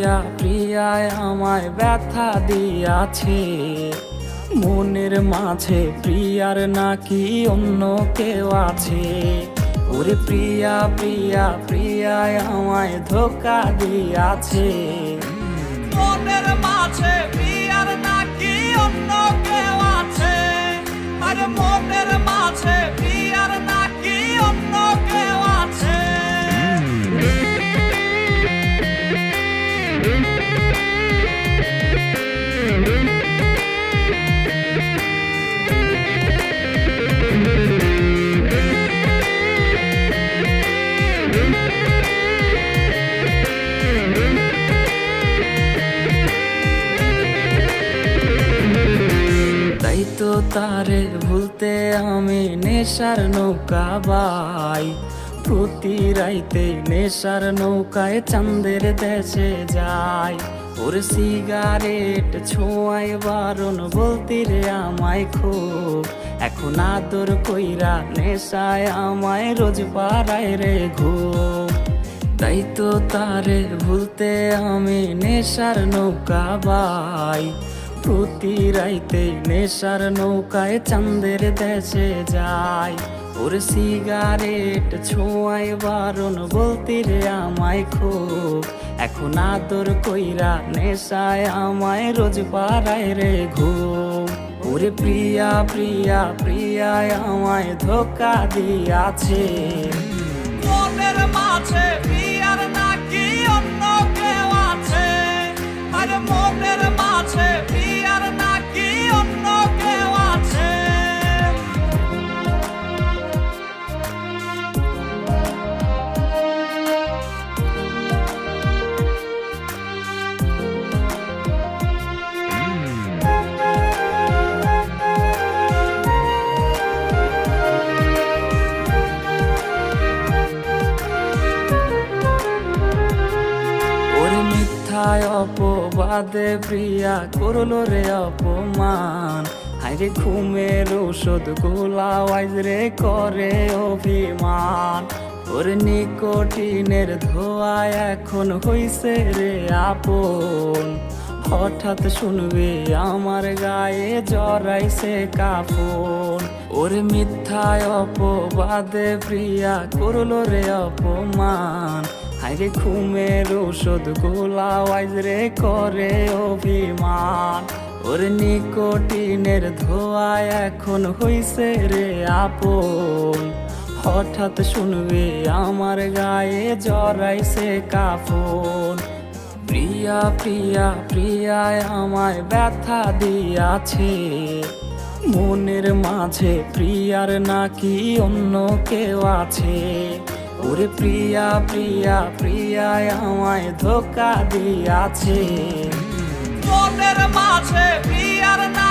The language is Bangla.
প্রিয়া প্রিয়ায় আমায় ব্যথা দিয়াছে, মনের মাঝে প্রিয়ার নাকি অন্য কেউ আছে। ওরে প্রিয়া প্রিয়া প্রিয়ায় আমায় ধোঁকা দিয়াছে, মনের মাঝে প্রিয়ার নাকি অন্য কেউ আছে। আরে মনের মাঝে প্রিয়ার নাকি অন্য কেউ আছে। তাই তো তারে ভুলতে আমি নেশার নৌকা বাই, প্রতি রাইতে নেশার নৌকায় চাঁদের দেশে যাই। ওর সিগারেট ছোঁয়ায় বারণ বলতি রে আমায় খুব, এখন আদর কইরা নেশায় আমায় রোজ পাড়ায় রে ঘুম। তাই তো তারে ভুলতে আমি নেশার নৌকা বাই, প্রতি রাইতে নেশার নৌকায় চাঁদের দেশে যাই। ওর সিগারেট ছোঁয়ায় বারণ বলতি রে আমায় খুব, এখন আদর কইরা নেশায় আমায় রোজ পাড়ায় রে ঘুম। ওরে প্রিয়া প্রিয়া প্রিয়ায় আমায় ধোঁকা দিয়াছে, মনের মাঝে প্রিয়ার নাকি অন্য কেউ আছে। আরে মনের মাঝে প্রিয়ার নাকি অন্য কেউ আছে। ওরে মিথ্যায় অপবাদে প্রিয়া করলো রে অপমান, হাইরে ঘুমের ওষুধ গোলা ওয়াইজ রে করে অভিমান। ওরে নিকোটিনের ধোঁয়ায় এখন হইছে রে আপন, হঠাৎ শুনবে আমার গায়ে জড়াইছে কাফন। ওরে মিথ্যায় অপবাদে প্রিয়া করলো রে অপমান, হাইরে ঘুমের ওষুধ গোলা ওয়াইজ রে করে অভিমান। ওরে নিকোটিনের ধোঁয়ায় এখন হইছে রে আপন, হঠাৎ শুনবে আমার গায়ে জড়াইছে কাফন। প্রিয়া প্রিয়া প্রিয়ায় আমায় ব্যথা দিয়াছে, মনের মাঝে প্রিয়ার নাকি অন্য কেউ আছে। ওরে প্রিয়া প্রিয়া প্রিয়ায় আমায় ধোঁকা দিয়াছে, মনের মাঝে প্রিয়ার নাকি